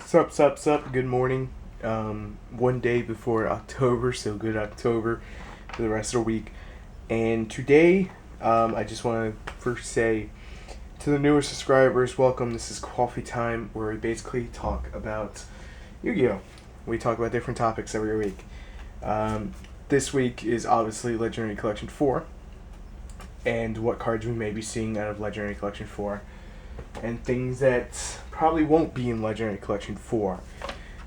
Sup. Good morning. One day before October, so good October for the rest of the week. And today, I just want to first say to the newer subscribers, welcome. This is Coffee Time, where we basically talk about Yu-Gi-Oh! We talk about different topics every week. This week is obviously Legendary Collection 4, and what cards we may be seeing out of Legendary Collection 4, and things that probably won't be in Legendary Collection 4.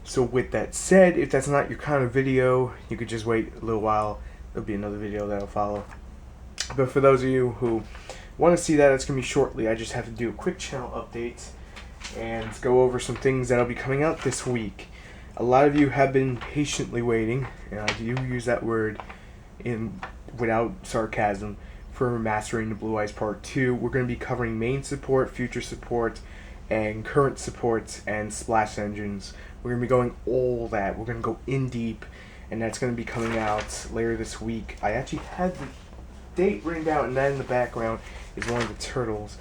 So with that said, if that's not your kind of video, you could just wait a little while. There'll be another video that'll follow. But for those of you who want to see that, it's going to be shortly. I just have to do a quick channel update and go over some things that'll be coming out this week. A lot of you have been patiently waiting, and I do use that word without sarcasm, for Mastering the Blue Eyes Part 2. We're going to be covering main support, future support, and current supports, and splash engines. We're going to be going all that. We're going to go in deep, and that's going to be coming out later this week. I actually had the date written down, and that in the background is one of the turtles.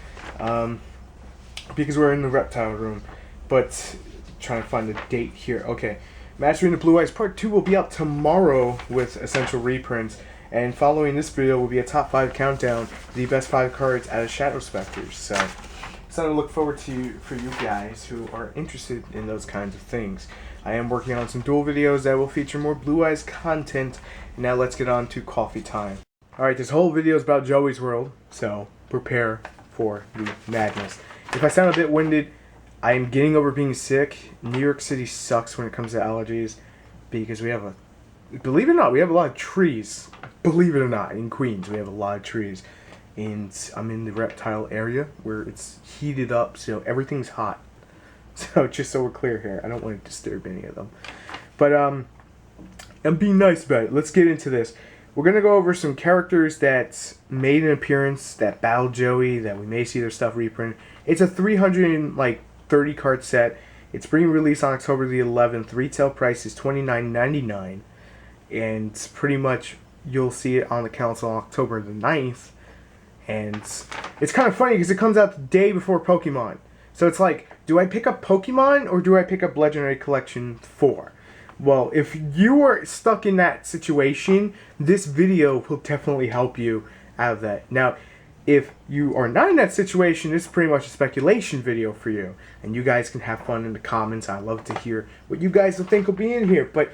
Because we're in the reptile room, but trying to find the date here. Okay, Mastering the Blue Eyes Part 2 will be out tomorrow with essential reprints. And following this video will be a top 5 countdown to the best 5 cards out of Shadow Specters. So, something to look forward to for you guys who are interested in those kinds of things. I am working on some dual videos that will feature more Blue Eyes content. And now let's get on to coffee time. Alright, this whole video is about Joey's World, so prepare for the madness. If I sound a bit winded, I am getting over being sick. New York City sucks when it comes to allergies because we have believe it or not, we have a lot of trees. Believe it or not, in Queens, we have a lot of trees. And I'm in the reptile area where it's heated up, so everything's hot. So, just so we're clear here, I don't want to disturb any of them. But, I'm being nice about it. Let's get into this. We're going to go over some characters that made an appearance, that battled Joey, that we may see their stuff reprint. It's a 330 card set. It's being released on October the 11th. Retail price is $29.99. And pretty much you'll see it on the council on October the 9th. And it's kind of funny because it comes out the day before Pokemon. So it's like, do I pick up Pokemon or do I pick up Legendary Collection 4? Well, if you are stuck in that situation, this video will definitely help you out of that. Now, if you are not in that situation, it's pretty much a speculation video for you. And you guys can have fun in the comments. I love to hear what you guys will think will be in here. But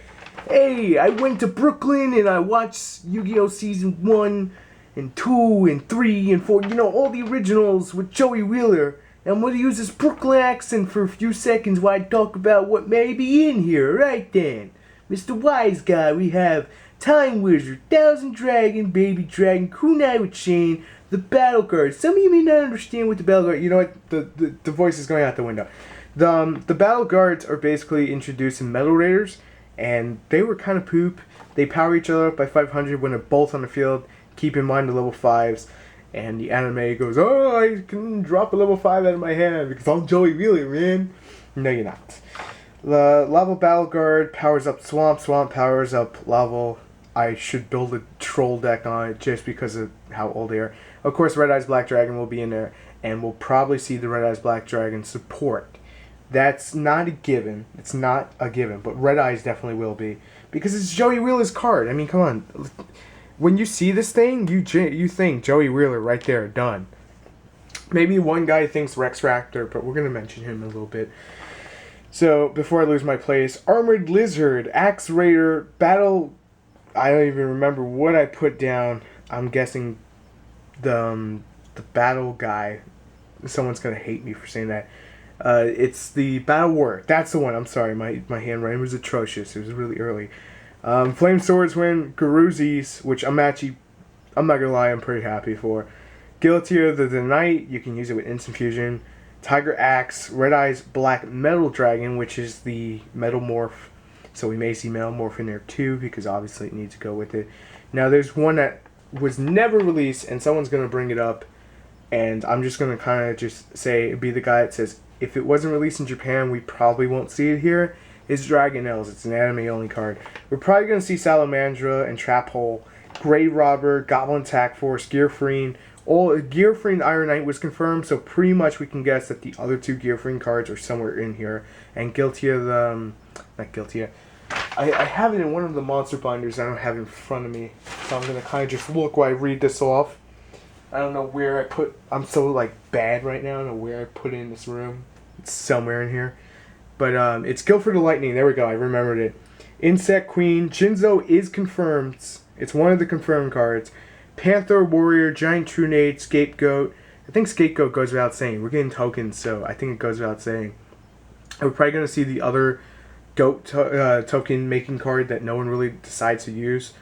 hey, I went to Brooklyn and I watched Yu-Gi-Oh! Season 1 and 2 and 3 and 4. You know, all the originals with Joey Wheeler. And I'm going to use this Brooklyn accent for a few seconds while I talk about what may be in here. Right then, Mr. Wise Guy, we have Time Wizard, Thousand Dragon, Baby Dragon, Kunai with Chain, the Battle Guard. Some of you may not understand what the Battle Guard... You know what? The voice is going out the window. The Battle Guards are basically introduced in Metal Raiders. And they were kind of poop. They power each other up by 500 when they're both on the field. Keep in mind the level 5s. And the anime goes, oh, I can drop a level 5 out of my hand because I'm Joey Wheeler, man. No, you're not. The Lava Battle Guard powers up Swamp. Swamp powers up Lava. I should build a troll deck on it just because of how old they are. Of course, Red Eyes Black Dragon will be in there. And we'll probably see the Red Eyes Black Dragon support. That's not a given. It's not a given, but Red Eyes definitely will be because it's Joey Wheeler's card. I mean, come on. When you see this thing, you think Joey Wheeler right there, done. Maybe one guy thinks Rex Raptor, but we're gonna mention him a little bit. So before I lose my place, Armored Lizard, Axe Raider, Battle. I don't even remember what I put down. I'm guessing the Battle guy. Someone's gonna hate me for saying that. It's the Battle War. That's the one. I'm sorry. My handwriting was atrocious. It was really early. Flame Swordsman, Garuzis, which I'm not gonna lie, I'm pretty happy for. Guillotier the Knight, you can use it with Instant Fusion. Tiger Axe, Red Eyes Black Metal Dragon, which is the Metal Morph. So we may see Metal Morph in there too, because obviously it needs to go with it. Now there's one that was never released, and someone's gonna bring it up, and I'm just gonna kind of just say, be the guy that says, if it wasn't released in Japan, we probably won't see it here. It's Dragonelles. It's an anime-only card. We're probably going to see Salamandra and Trap Hole, Grey Robber, Goblin Attack Force, Gearfriend. Gearfriend Iron Knight was confirmed, so pretty much we can guess that the other two Gearfriend cards are somewhere in here. and Guilty of the... not Guilty of... I have it in one of the monster binders. I don't have it in front of me. So I'm going to kind of just look while I read this off. I don't know where I put... I'm so, like, bad right now. I don't know where I put it in this room. It's somewhere in here. But it's Guilford the Lightning. There we go. I remembered it. Insect Queen. Jinzo is confirmed. It's one of the confirmed cards. Panther Warrior. Giant Trunade. Scapegoat. I think Scapegoat goes without saying. We're getting tokens, so I think it goes without saying. We're probably going to see the other goat token making card that no one really decides to use.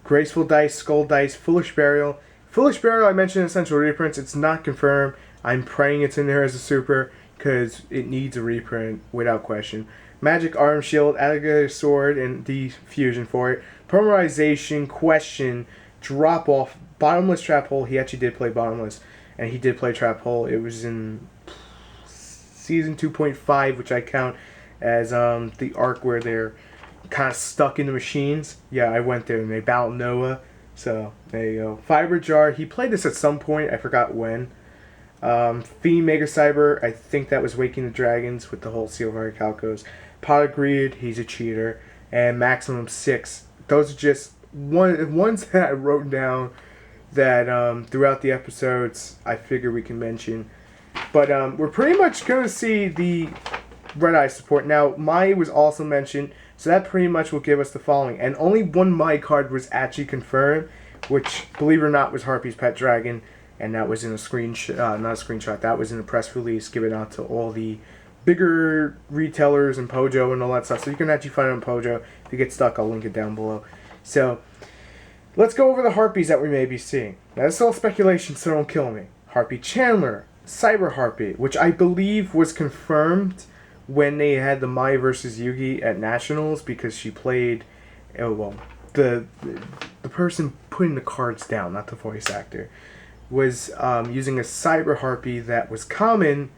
Graceful Dice. Skull Dice. Foolish Burial. Foolish Burial, I mentioned in Essential Reprints. It's not confirmed. I'm praying it's in there as a super because it needs a reprint without question. Magic Arm Shield, Alligator Sword, and the fusion for it. Polymerization, Question, Drop Off, Bottomless Trap Hole. He actually did play Bottomless, and he did play Trap Hole. It was in Season 2.5, which I count as the arc where they're kind of stuck in the machines. Yeah, I went there, and they battled Noah. So, there you go. Fiber Jar, he played this at some point. I forgot when. Fiend Mega Cyber, I think that was Waking the Dragons with the whole Silver Calcos. Pot of Greed, he's a cheater. And Maximum 6. Those are just ones that I wrote down that throughout the episodes I figure we can mention. But we're pretty much going to see the Red Eye support. Now, Mai was also mentioned, so that pretty much will give us the following. And only one Mai card was actually confirmed, which, believe it or not, was Harpy's Pet Dragon. And that was in a screenshot, not a screenshot, that was in a press release given out to all the bigger retailers and Pojo and all that stuff. So you can actually find it on Pojo. If you get stuck, I'll link it down below. So, let's go over the Harpies that we may be seeing. Now, this is all speculation, so don't kill me. Harpy Chandler, Cyber Harpy, which I believe was confirmed when they had the Mai versus Yugi at Nationals because she played, the person putting the cards down, not the voice actor, was using a Cyber Harpy that was common,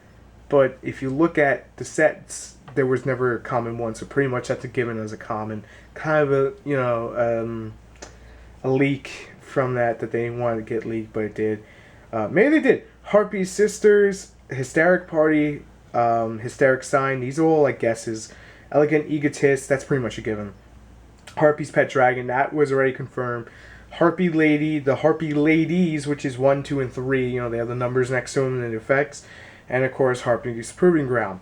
but if you look at the sets, there was never a common one, so pretty much that's a given as a common. Kind of a leak from that they didn't want to get leaked, but it did. Maybe they did. Harpy Sisters, Hysteric Party, Hysteric Sign, these are all like guesses. Elegant Egotist, that's pretty much a given. Harpy's Pet Dragon, that was already confirmed. Harpy Lady, the Harpy Ladies, which is 1, 2, and 3. They have the numbers next to them and the effects. And, of course, Harpy's Proving Ground.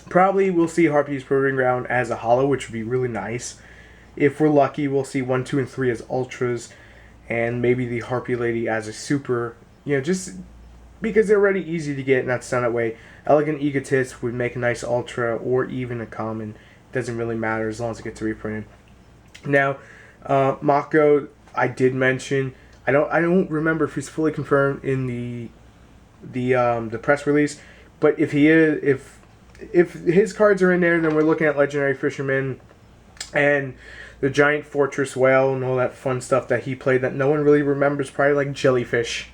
Probably we'll see Harpy's Proving Ground as a holo, which would be really nice. If we're lucky, we'll see 1, 2, and 3 as ultras. And maybe the Harpy Lady as a super. Just because they're already easy to get, and that's done that way. Elegant Egotist would make a nice ultra or even a common. Doesn't really matter as long as it gets reprinted. Now, Mako, I did mention. I don't remember if he's fully confirmed in the press release, but if he is, if his cards are in there, then we're looking at Legendary Fisherman and the Giant Fortress Whale and all that fun stuff that he played that no one really remembers, probably like Jellyfish.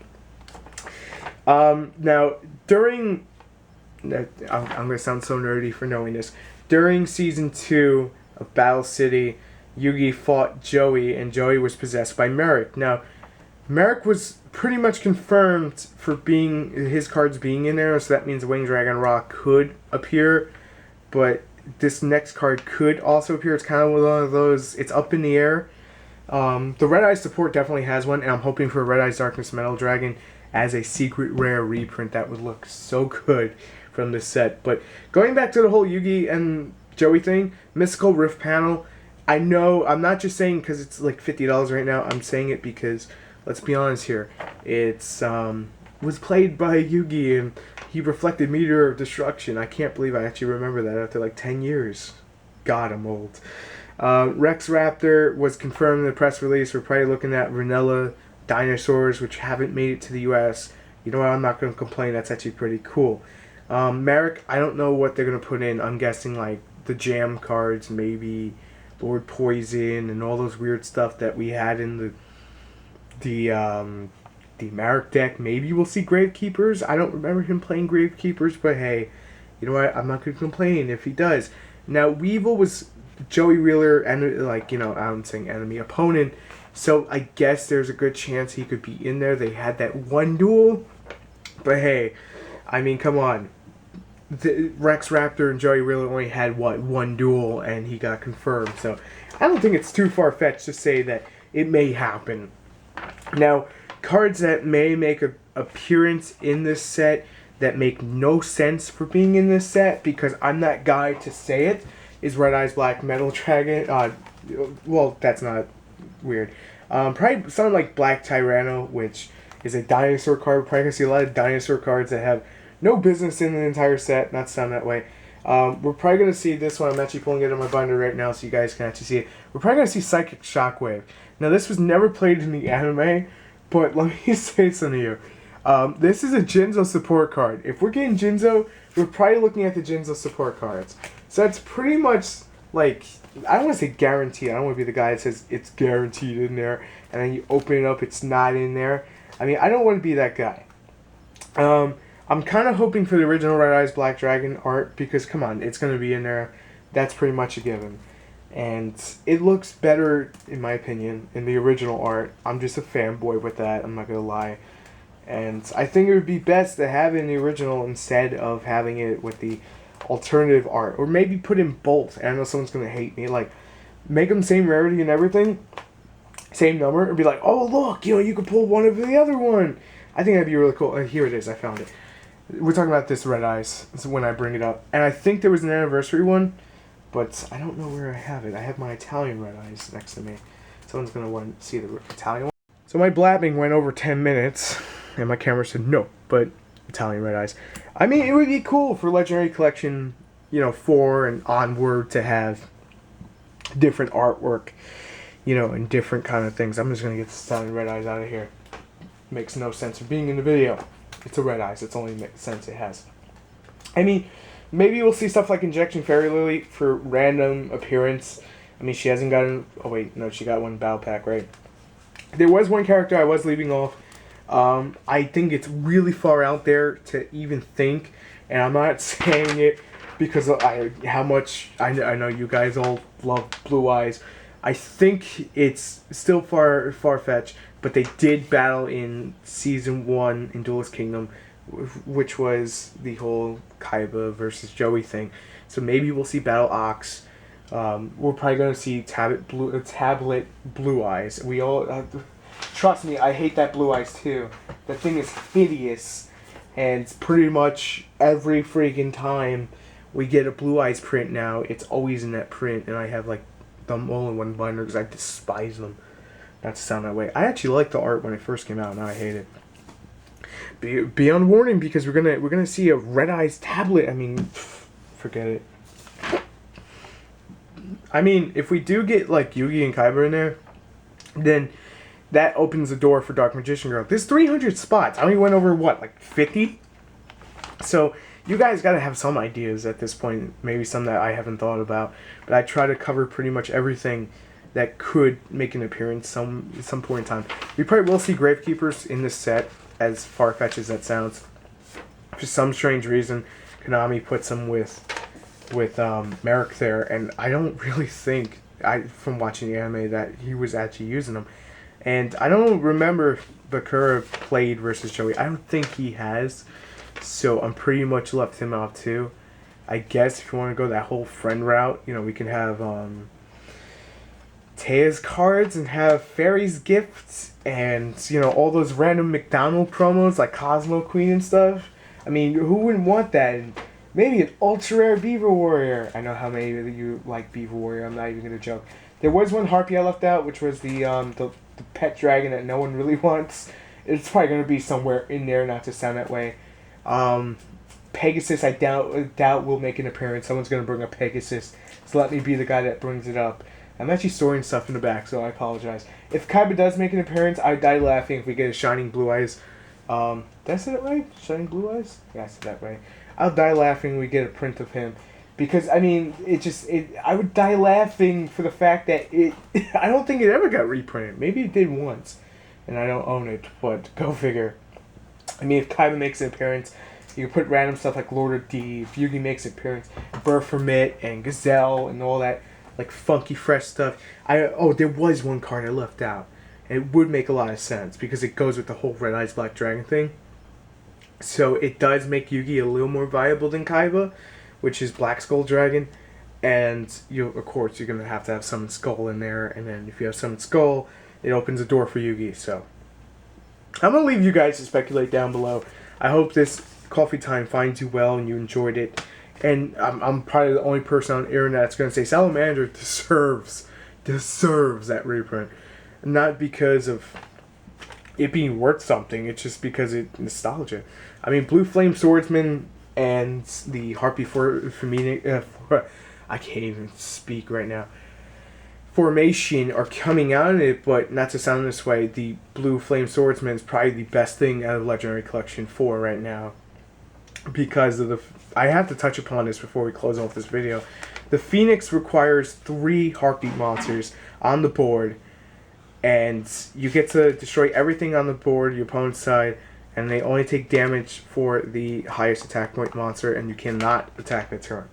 Now during, I'm gonna sound so nerdy for knowing this. During season 2 of Battle City, Yugi fought Joey, and Joey was possessed by Merrick. Now, Merrick was pretty much confirmed for his cards being in there, so that means Winged Dragon Rock could appear, but this next card could also appear. It's kind of one of those, it's up in the air. The Red Eye support definitely has one, and I'm hoping for Red Eye's Darkness Metal Dragon as a secret rare reprint. That would look so good from this set. But going back to the whole Yugi and Joey thing, Mystical Rift panel, I know, I'm not just saying because it's like $50 right now, I'm saying it because, let's be honest here, it's was played by Yugi and he reflected Meteor of Destruction. I can't believe I actually remember that after like 10 years. God, I'm old. Rex Raptor was confirmed in the press release. We're probably looking at vanilla dinosaurs which haven't made it to the US. You know what, I'm not going to complain, that's actually pretty cool. Merrick, I don't know what they're going to put in. I'm guessing like the Jam cards, maybe Lord Poison and all those weird stuff that we had in the Merrick deck. Maybe we'll see Gravekeepers. I don't remember him playing Gravekeepers, but hey, you know what? I'm not going to complain if he does. Now, Weevil was Joey Wheeler, and I'm saying enemy opponent, so I guess there's a good chance he could be in there. They had that one duel, but hey, I mean, come on. Rex Raptor and Joey really only had one duel, and he got confirmed. So I don't think it's too far fetched to say that it may happen. Now, cards that may make an appearance in this set that make no sense for being in this set, because I'm that guy to say it, is Red Eyes Black Metal Dragon. Well, that's not weird. Probably something like Black Tyranno, which is a dinosaur card. We're probably going to see a lot of dinosaur cards that have no business in the entire set, not to sound that way. We're probably going to see this one. I'm actually pulling it in my binder right now so you guys can actually see it. We're probably going to see Psychic Shockwave. Now, this was never played in the anime, but let me say something to you. This is a Jinzo support card. If we're getting Jinzo, we're probably looking at the Jinzo support cards. So that's pretty much, like, I don't want to say guaranteed. I don't want to be the guy that says it's guaranteed in there, and then you open it up, it's not in there. I mean, I don't want to be that guy. I'm kind of hoping for the original Red Eyes Black Dragon art, because, come on, it's going to be in there. That's pretty much a given. And it looks better, in my opinion, in the original art. I'm just a fanboy with that, I'm not going to lie. And I think it would be best to have it in the original instead of having it with the alternative art. Or maybe put in both. And I know someone's going to hate me. Like, make them same rarity and everything. Same number. And be like, oh, look, you can pull one of the other one. I think that'd be really cool. Here it is. I found it. We're talking about this Red Eyes. This is when I bring it up. And I think there was an anniversary one. But I don't know where I have it. I have my Italian Red Eyes next to me. Someone's going to want to see the Italian one. So my blabbing went over 10 minutes. And my camera said no, but Italian Red Eyes. I mean, it would be cool for Legendary Collection, 4 and onward to have different artwork, and different kind of things. I'm just going to get this Italian Red Eyes out of here. Makes no sense for being in the video. It's a Red Eyes. It's the only sense it has. I mean, maybe we'll see stuff like Injection Fairy Lily for random appearance. I mean, she hasn't gotten... Oh, wait. No, she got one Battle Pack, right? There was one character I was leaving off. I think it's really far out there to even think, and I'm not saying it because how much I know you guys all love Blue Eyes. I think it's still far-fetched, but they did battle in Season 1 in Duelist Kingdom, which was the whole Kaiba versus Joey thing. So maybe we'll see Battle Ox. We're probably going to see Tablet Blue Eyes. We all... Trust me, I hate that Blue Eyes too. That thing is hideous. And pretty much every freaking time we get a Blue Eyes print now, it's always in that print. And I have like them all in one binder because I despise them. Not to sound that way. I actually liked the art when it first came out. Now I hate it. Be on warning because we're gonna see a Red Eyes tablet. I mean, forget it. I mean, if we do get like Yugi and Kaiba in there, then that opens the door for Dark Magician Girl. There's 300 spots. I only went over, what, like 50? So, you guys gotta have some ideas at this point. Maybe some that I haven't thought about. But I try to cover pretty much everything that could make an appearance some point in time. We probably will see Gravekeepers in this set, as far-fetched as that sounds. For some strange reason, Konami puts them with Merrick there. And I don't really think, from watching the anime, that he was actually using them. And I don't remember if Bakura played versus Joey. I don't think he has. So I'm pretty much left him out too. I guess if you want to go that whole friend route, we can have Teia's cards and have Fairy's gifts and, all those random McDonald promos like Cosmo Queen and stuff. I mean, who wouldn't want that? And maybe an ultra rare Beaver Warrior. I know how many of you like Beaver Warrior. I'm not even going to joke. There was one Harpy I left out, which was the pet dragon that no one really wants. It's probably going to be somewhere in there, not to sound that way. Pegasus, I doubt will make an appearance. Someone's going to bring up Pegasus, so let me be the guy that brings it up. I'm actually storing stuff in the back, so I apologize. If Kaiba does make an appearance, I die laughing if we get a Shining Blue Eyes. Did I say that right? Shining Blue Eyes? Yeah, I said that right. I'll die laughing when we get a print of him. Because, I mean, I would die laughing for the fact that I don't think it ever got reprinted. Maybe it did once, and I don't own it, but go figure. I mean, if Kaiba makes an appearance, you can put random stuff like Lord of D. If Yugi makes an appearance, Burfamit and Gazelle and all that, like, funky, fresh stuff. There was one card I left out, and it would make a lot of sense, because it goes with the whole Red Eyes Black Dragon thing. So it does make Yugi a little more viable than Kaiba, which is Black Skull Dragon. And you, of course, you're gonna have to have Summon Skull in there, and then if you have Summon Skull, it opens a door for Yugi. So I'm gonna leave you guys to speculate down below. I hope this coffee time finds you well and you enjoyed it. And I'm probably the only person on the internet that's gonna say Salamander deserves that reprint, not because of it being worth something. It's just because it's nostalgia. I mean, Blue Flame Swordsman and the Harpy I can't even speak right now. Formation are coming out of it, but not to sound this way, the Blue Flame Swordsman is probably the best thing out of Legendary Collection 4 right now. Because of the... I have to touch upon this before we close off this video. The Phoenix requires 3 Heartbeat monsters on the board, and you get to destroy everything on the board, your opponent's side, and they only take damage for the highest attack point monster, and you cannot attack the turn.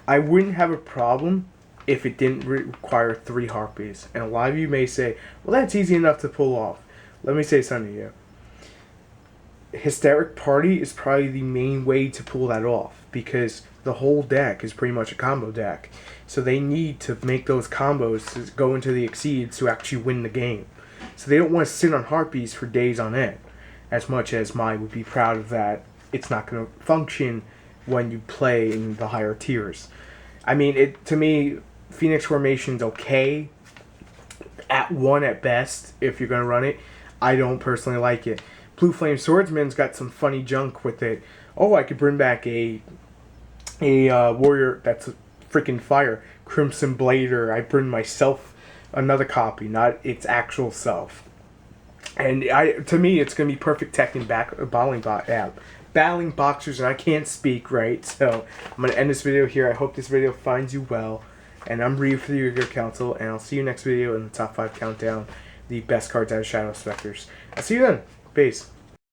I wouldn't have a problem if it didn't require 3 Harpies. And a lot of you may say, well, that's easy enough to pull off. Let me say something to you. Hysteric Party is probably the main way to pull that off, because the whole deck is pretty much a combo deck. So they need to make those combos to go into the Exceeds to actually win the game. So they don't want to sit on Harpies for days on end. As much as Mai would be proud of that, it's not going to function when you play in the higher tiers. I mean, to me, Phoenix Formation's okay at 1 at best if you're going to run it. I don't personally like it. Blue Flame Swordsman's got some funny junk with it. Oh, I could bring back a warrior that's freaking fire. Crimson Blader. I bring myself another copy, not its actual self. And to me, it's going to be perfect tech in battling boxers, and I can't speak right, so I'm going to end this video here. I hope this video finds you well, and I'm Ryu for the Yu-Gi-Oh! Council, and I'll see you next video in the top 5 countdown, the best cards out of Shadow Specters. I'll see you then. Peace.